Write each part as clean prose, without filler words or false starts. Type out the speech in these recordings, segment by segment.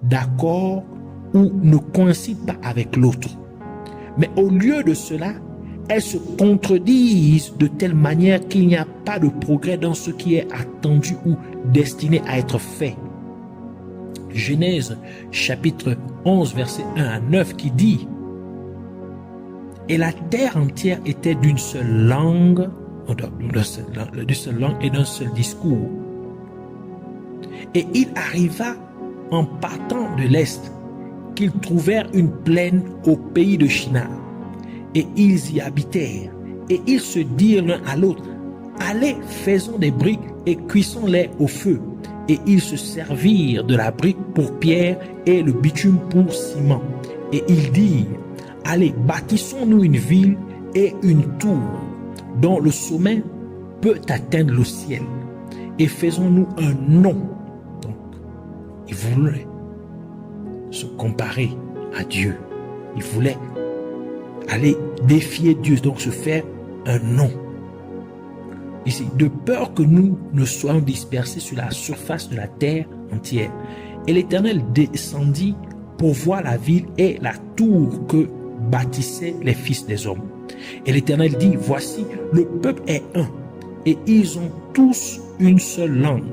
d'accord ou ne coïncident pas avec l'autre. Mais au lieu de cela, elles se contredisent de telle manière qu'il n'y a pas de progrès dans ce qui est attendu ou destiné à être fait. Genèse chapitre 11 verset 1 à 9 qui dit: Et la terre entière était d'une seule langue, et d'un seul discours. Et il arriva en partant de l'est qu'ils trouvèrent une plaine au pays de Shinar. Et ils y habitèrent. Et ils se dirent l'un à l'autre: Allez, faisons des briques et cuissons-les au feu. Et ils se servirent de la brique pour pierre et le bitume pour ciment. Et ils dirent: Allez, bâtissons-nous une ville et une tour dont le sommet peut atteindre le ciel. Et faisons-nous un nom. Donc, ils voulaient se comparer à Dieu. Ils voulaient aller défier Dieu, donc se faire un nom. Ici, de peur que nous ne soyons dispersés sur la surface de la terre entière. Et l'Éternel descendit pour voir la ville et la tour que bâtissaient les fils des hommes. Et l'Éternel dit: Voici, le peuple est un, et ils ont tous une seule langue.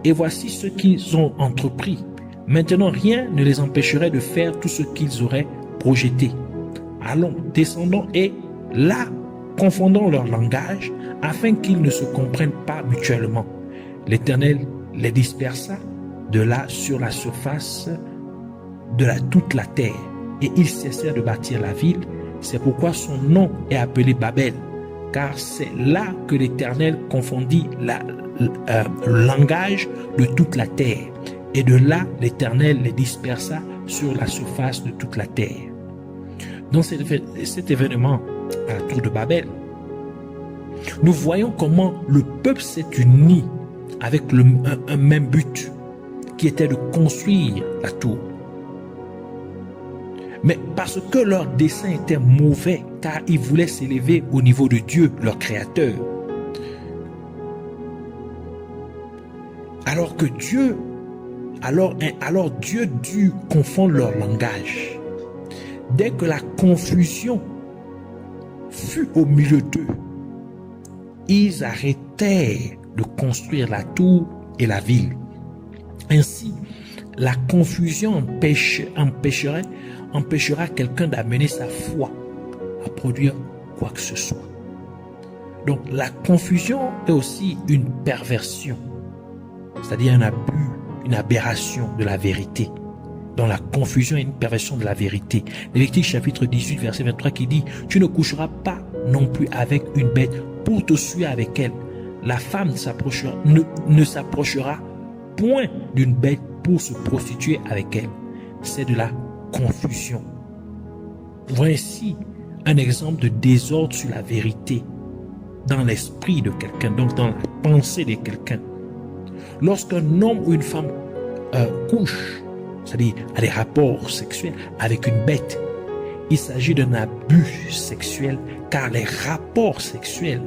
Et voici ce qu'ils ont entrepris. Maintenant, rien ne les empêcherait de faire tout ce qu'ils auraient projeté. Allons, descendons et là, confondons leur langage, afin qu'ils ne se comprennent pas mutuellement. L'Éternel les dispersa de là sur la surface de toute la terre, et ils cessèrent de bâtir la ville. C'est pourquoi son nom est appelé Babel, car c'est là que l'Éternel confondit le langage de toute la terre. Et de là, l'Éternel les dispersa sur la surface de toute la terre. Dans cet événement à la tour de Babel, nous voyons comment le peuple s'est uni avec un même but, qui était de construire la tour. Mais parce que leur dessein était mauvais, car ils voulaient s'élever au niveau de Dieu, leur créateur. Alors Dieu dut confondre leur langage. Dès que la confusion fut au milieu d'eux, ils arrêtèrent de construire la tour et la ville. Ainsi, la confusion empêchera quelqu'un d'amener sa foi à produire quoi que ce soit. Donc la confusion est aussi une perversion, c'est-à-dire un abus, une aberration de la vérité. Dans la confusion et une perversion de la vérité. Lévitique chapitre 18 verset 23 qui dit: Tu ne coucheras pas non plus avec une bête pour te souiller avec elle. La femme ne s'approchera point d'une bête pour se prostituer avec elle. C'est de la confusion. Voici un exemple de désordre sur la vérité dans l'esprit de quelqu'un, donc dans la pensée de quelqu'un. Lorsqu'un homme ou une femme couche, c'est-à-dire a des rapports sexuels avec une bête, il s'agit d'un abus sexuel, car les rapports sexuels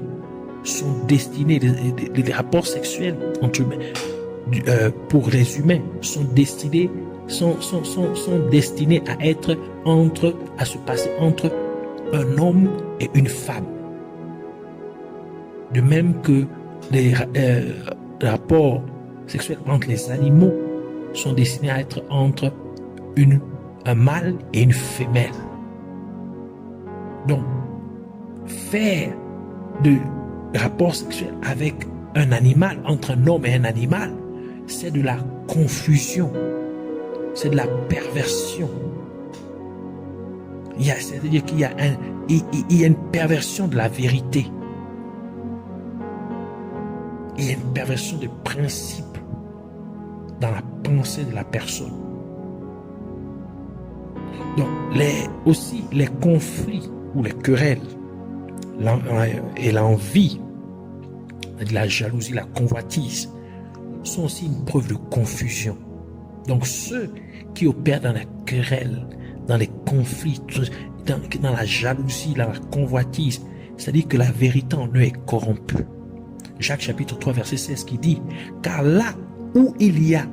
sont destinés, les rapports sexuels entre humains, pour les humains sont destinés à se passer entre un homme et une femme. De même que les rapports sexuels entre les animaux sont destinés à être entre un mâle et une femelle. Donc, faire de rapports sexuels avec un animal, entre un homme et un animal, c'est de la confusion, c'est de la perversion. C'est-à-dire qu'il y a une perversion de la vérité. Il y a une perversion des principes dans la pensée de la personne. Donc, aussi les conflits ou les querelles et l'envie, la jalousie, la convoitise sont aussi une preuve de confusion. Donc, ceux qui opèrent dans la querelle, dans les conflits, dans la jalousie, dans la convoitise, c'est-à-dire que la vérité en eux est corrompue. Jacques chapitre 3 verset 16 qui dit: car là où il y a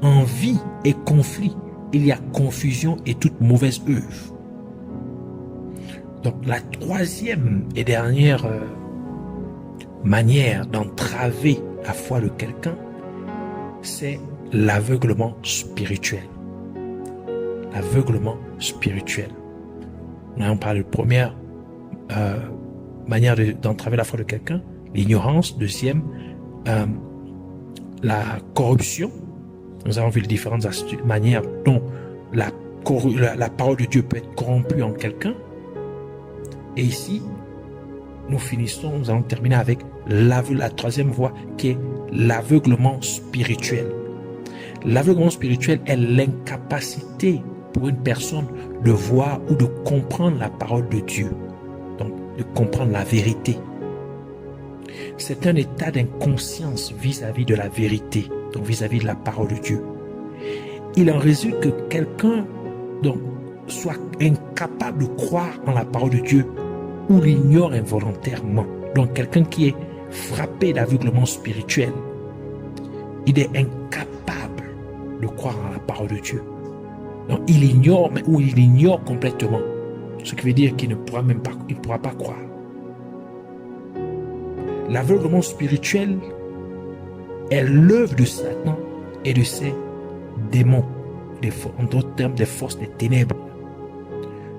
envie et conflit, il y a confusion et toute mauvaise œuvre. Donc la troisième et dernière manière d'entraver la foi de quelqu'un, c'est l'aveuglement spirituel. L'aveuglement spirituel. Nous allons parler de première manière d'entraver la foi de quelqu'un, l'ignorance. Deuxième, la corruption. Nous avons vu les différentes manières dont la parole de Dieu peut être corrompue en quelqu'un. Et ici, nous allons terminer avec la troisième voie qui est l'aveuglement spirituel. L'aveuglement spirituel est l'incapacité pour une personne de voir ou de comprendre la parole de Dieu, donc de comprendre la vérité. C'est un état d'inconscience vis-à-vis de la vérité, donc vis-à-vis de la parole de Dieu. Il en résulte que quelqu'un soit incapable de croire en la parole de Dieu ou l'ignore involontairement. Donc quelqu'un qui est frappé d'aveuglement spirituel, il est incapable de croire en la parole de Dieu. Donc il ignore complètement, ce qui veut dire qu'il ne pourra même pas, il ne pourra pas croire. L'aveuglement spirituel est l'œuvre de Satan et de ses démons, en d'autres termes des forces des ténèbres.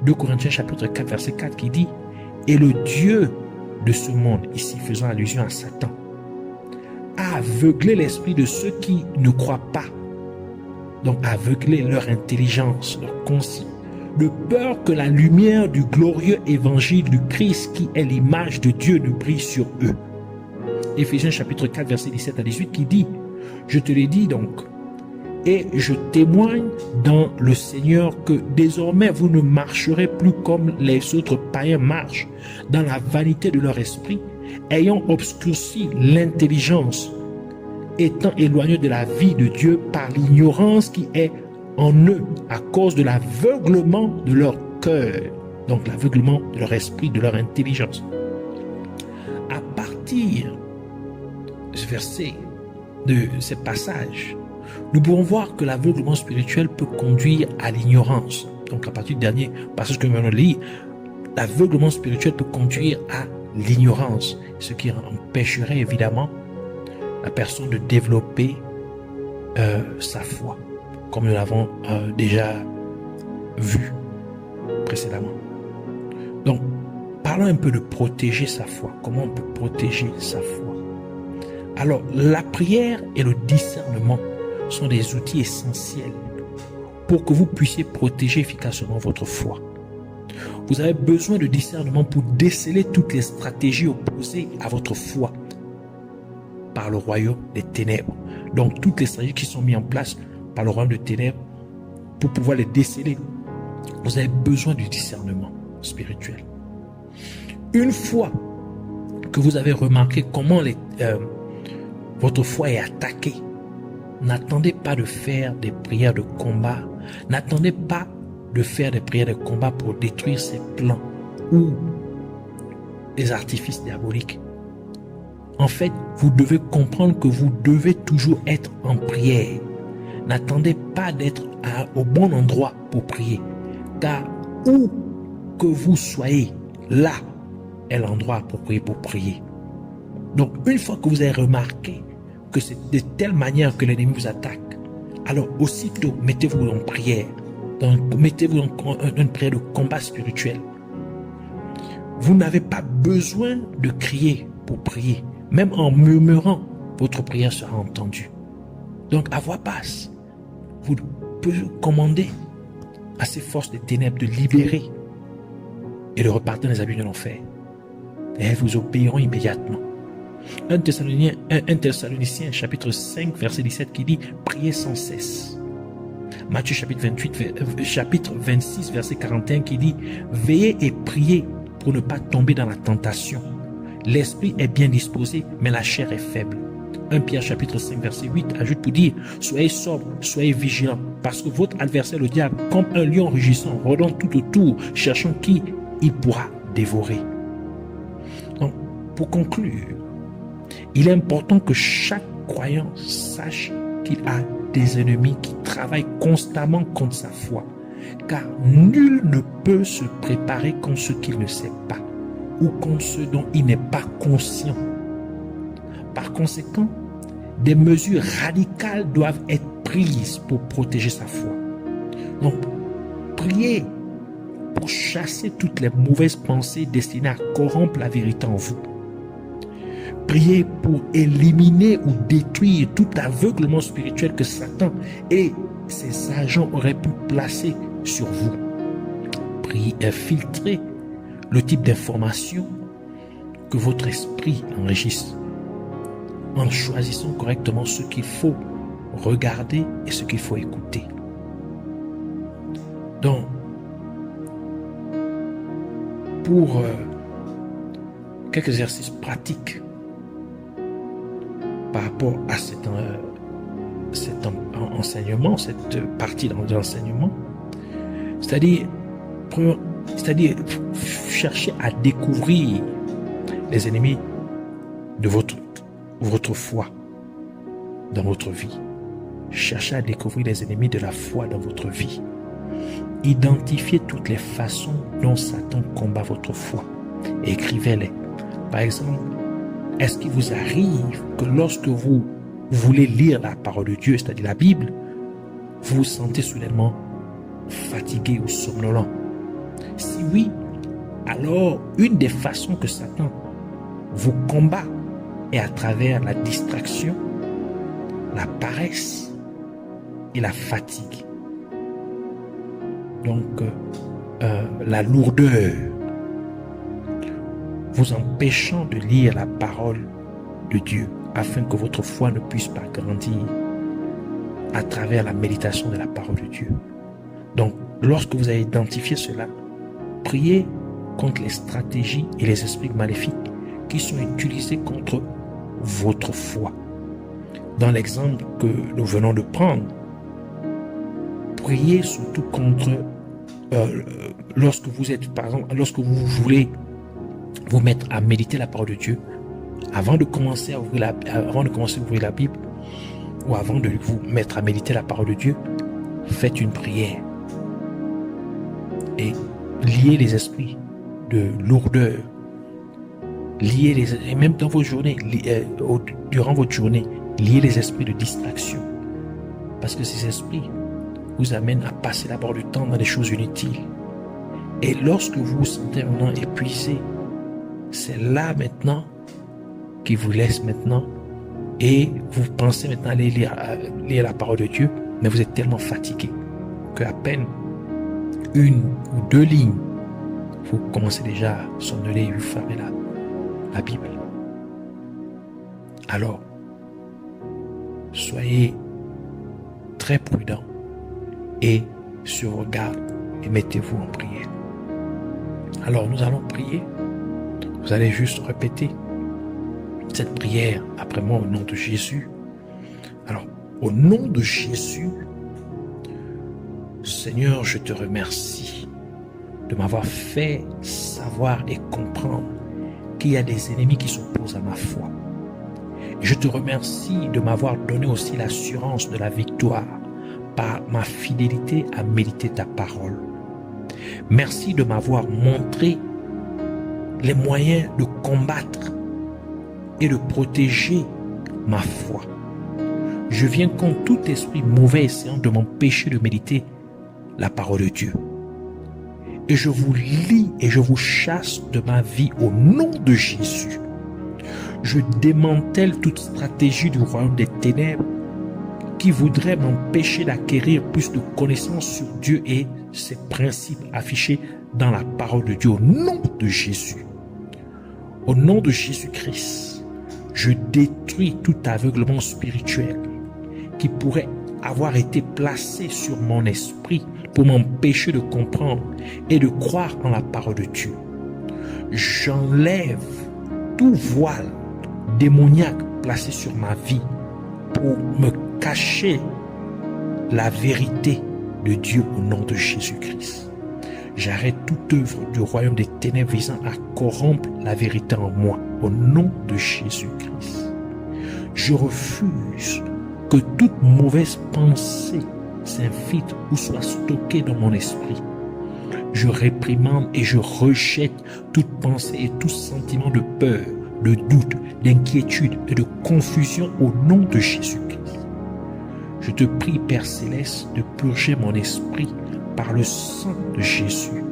2 Corinthiens chapitre 4 verset 4 qui dit: et le Dieu de ce monde, ici faisant allusion à Satan, a aveuglé l'esprit de ceux qui ne croient pas, donc aveugler leur intelligence, leur conscience, de peur que la lumière du glorieux évangile du Christ, qui est l'image de Dieu, ne brille sur eux. Éphésiens chapitre 4 verset 17 à 18 qui dit: je te l'ai dit donc, et je témoigne dans le Seigneur que désormais vous ne marcherez plus comme les autres païens marchent, dans la vanité de leur esprit, ayant obscurci l'intelligence, étant éloignés de la vie de Dieu par l'ignorance qui est en eux à cause de l'aveuglement de leur cœur, donc l'aveuglement de leur esprit, de leur intelligence. À partir de ce verset, de ces passages, nous pouvons voir que l'aveuglement spirituel peut conduire à l'ignorance. Donc à partir du dernier passage que nous venons de lire, l'aveuglement spirituel peut conduire à l'ignorance, ce qui empêcherait évidemment la personne de développer sa foi, comme nous l'avons déjà vu précédemment. Donc, parlons un peu de protéger sa foi. Comment on peut protéger sa foi? Alors, la prière et le discernement sont des outils essentiels pour que vous puissiez protéger efficacement votre foi. Vous avez besoin de discernement pour déceler toutes les stratégies opposées à votre foi par le royaume des ténèbres. Donc, toutes les stratégies qui sont mises en place par le royaume des ténèbres, pour pouvoir les déceler, vous avez besoin du discernement spirituel. Une fois que vous avez remarqué comment votre foi est attaquée, n'attendez pas de faire des prières de combat. N'attendez pas de faire des prières de combat pour détruire ses plans ou des artifices diaboliques. En fait, vous devez comprendre que vous devez toujours être en prière. N'attendez pas d'être au bon endroit pour prier, car où que vous soyez, là est l'endroit approprié pour prier. Donc, une fois que vous avez remarqué que c'est de telle manière que l'ennemi vous attaque, alors aussitôt mettez-vous en prière. Donc, mettez-vous en une prière de combat spirituel. Vous n'avez pas besoin de crier pour prier. Même en murmurant, votre prière sera entendue. Donc, à voix basse, vous pouvez commander à ces forces des ténèbres de libérer et de repartir dans les abîmes de l'enfer. Et elles vous obéiront immédiatement. 1 Thessaloniciens chapitre 5 verset 17 qui dit: priez sans cesse. Matthieu chapitre 26 verset 41 qui dit: veillez et priez pour ne pas tomber dans la tentation. L'esprit est bien disposé, mais la chair est faible. 1 Pierre chapitre 5 verset 8 ajoute pour dire: soyez sobres, soyez vigilants, parce que votre adversaire le diable, comme un lion rugissant, rôdant tout autour, cherchant qui il pourra dévorer. Donc, pour conclure, il est important que chaque croyant sache qu'il a des ennemis qui travaillent constamment contre sa foi. Car nul ne peut se préparer contre ce qu'il ne sait pas ou contre ce dont il n'est pas conscient. Par conséquent, des mesures radicales doivent être prises pour protéger sa foi. Donc, priez pour chasser toutes les mauvaises pensées destinées à corrompre la vérité en vous. Priez pour éliminer ou détruire tout aveuglement spirituel que Satan et ses agents auraient pu placer sur vous. Priez et filtrez le type d'information que votre esprit enregistre en choisissant correctement ce qu'il faut regarder et ce qu'il faut écouter. Donc, pour quelques exercices pratiques par rapport à cet enseignement, cette partie de l'enseignement, c'est-à-dire chercher à découvrir les ennemis de votre foi dans votre vie. Cherchez à découvrir les ennemis de la foi dans votre vie. Identifiez toutes les façons dont Satan combat votre foi. Écrivez-les. Par exemple, est-ce qu'il vous arrive que lorsque vous voulez lire la parole de Dieu, c'est-à-dire la Bible, vous vous sentez soudainement fatigué ou somnolent? Si oui, alors une des façons que Satan vous combat est à travers la distraction, la paresse et la fatigue. Donc, la lourdeur, vous empêchant de lire la parole de Dieu afin que votre foi ne puisse pas grandir à travers la méditation de la parole de Dieu. Donc, lorsque vous avez identifié cela, priez contre les stratégies et les esprits maléfiques qui sont utilisés contre votre foi. Dans l'exemple que nous venons de prendre, priez surtout contre lorsque vous êtes, par exemple, lorsque vous voulez vous mettre à méditer la parole de Dieu, avant de commencer à ouvrir la Bible, ou avant de vous mettre à méditer la parole de Dieu, faites une prière et liez les esprits de lourdeur, et même dans vos journées, durant votre journée, liez les esprits de distraction, parce que ces esprits vous amènent à passer d'abord du temps dans des choses inutiles. Et lorsque vous vous sentez maintenant épuisé, c'est là maintenant qui vous laisse maintenant, et vous pensez maintenant aller lire la parole de Dieu, mais vous êtes tellement fatigué qu'à peine une ou deux lignes, vous commencez déjà à somnoler et vous fermez la Bible. Alors, soyez très prudents et sur garde et mettez-vous en prière. Alors, nous allons prier. Vous allez juste répéter cette prière après moi au nom de Jésus. Alors, au nom de Jésus, Seigneur, je te remercie de m'avoir fait savoir et comprendre qu'il y a des ennemis qui s'opposent à ma foi. Et je te remercie de m'avoir donné aussi l'assurance de la victoire par ma fidélité à méditer ta parole. Merci de m'avoir montré les moyens de combattre et de protéger ma foi. Je viens contre tout esprit mauvais essayant de m'empêcher de méditer la parole de Dieu. Et je vous lie et je vous chasse de ma vie au nom de Jésus. Je démantèle toute stratégie du royaume des ténèbres qui voudrait m'empêcher d'acquérir plus de connaissances sur Dieu et ses principes affichés dans la parole de Dieu au nom de Jésus. Au nom de Jésus-Christ, je détruis tout aveuglement spirituel qui pourrait avoir été placé sur mon esprit pour m'empêcher de comprendre et de croire en la parole de Dieu. J'enlève tout voile démoniaque placé sur ma vie pour me cacher la vérité de Dieu au nom de Jésus-Christ. J'arrête toute œuvre du royaume des ténèbres visant à corrompre la vérité en moi au nom de Jésus-Christ. Je refuse que toute mauvaise pensée s'infiltre ou soit stockée dans mon esprit. Je réprimande et je rejette toute pensée et tout sentiment de peur, de doute, d'inquiétude et de confusion au nom de Jésus-Christ. Je te prie, Père Céleste, de purger mon esprit par le sang de Jésus,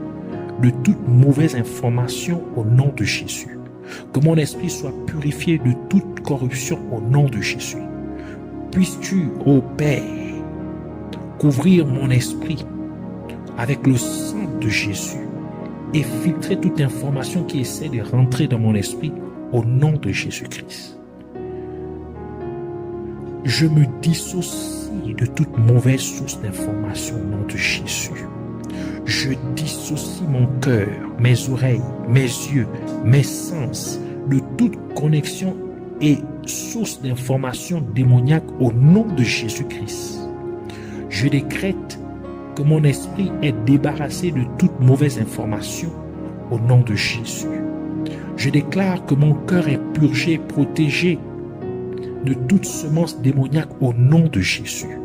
de toute mauvaise information au nom de Jésus. Que mon esprit soit purifié de toute corruption au nom de Jésus. Puisses-tu, ô Père, couvrir mon esprit avec le sang de Jésus et filtrer toute information qui essaie de rentrer dans mon esprit au nom de Jésus-Christ. Je me dissocie de toute mauvaise source d'information au nom de Jésus. Je dissocie mon cœur, mes oreilles, mes yeux, mes sens de toute connexion et source d'information démoniaque au nom de Jésus-Christ. Je décrète que mon esprit est débarrassé de toute mauvaise information au nom de Jésus. Je déclare que mon cœur est purgé, protégé de toute semence démoniaque au nom de Jésus.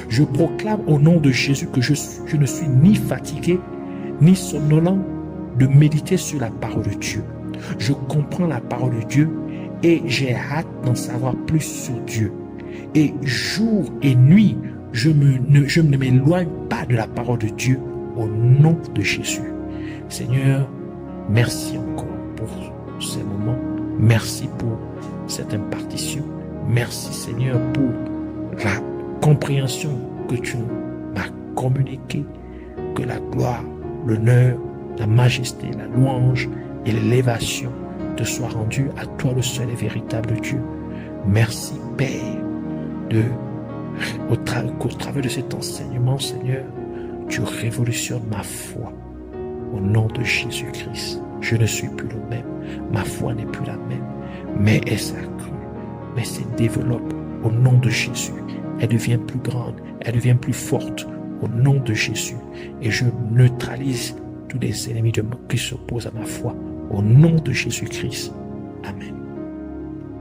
Je proclame au nom de Jésus que je ne suis ni fatigué, ni somnolent de méditer sur la parole de Dieu. Je comprends la parole de Dieu et j'ai hâte d'en savoir plus sur Dieu. Et jour et nuit, je ne m'éloigne pas de la parole de Dieu au nom de Jésus. Seigneur, merci encore pour ces moments. Merci pour cette impartition. Merci Seigneur pour la compréhension que tu m'as communiquée. Que la gloire, l'honneur, la majesté, la louange et l'élévation te soient rendues à toi le seul et véritable Dieu. Merci Père qu'au travers de cet enseignement, Seigneur, tu révolutionnes ma foi au nom de Jésus-Christ. Je ne suis plus le même, ma foi n'est plus la même, mais elle s'accrue, mais se développe au nom de Jésus. Elle devient plus grande, elle devient plus forte au nom de Jésus. Et je neutralise tous les ennemis qui s'opposent à ma foi au nom de Jésus-Christ. Amen.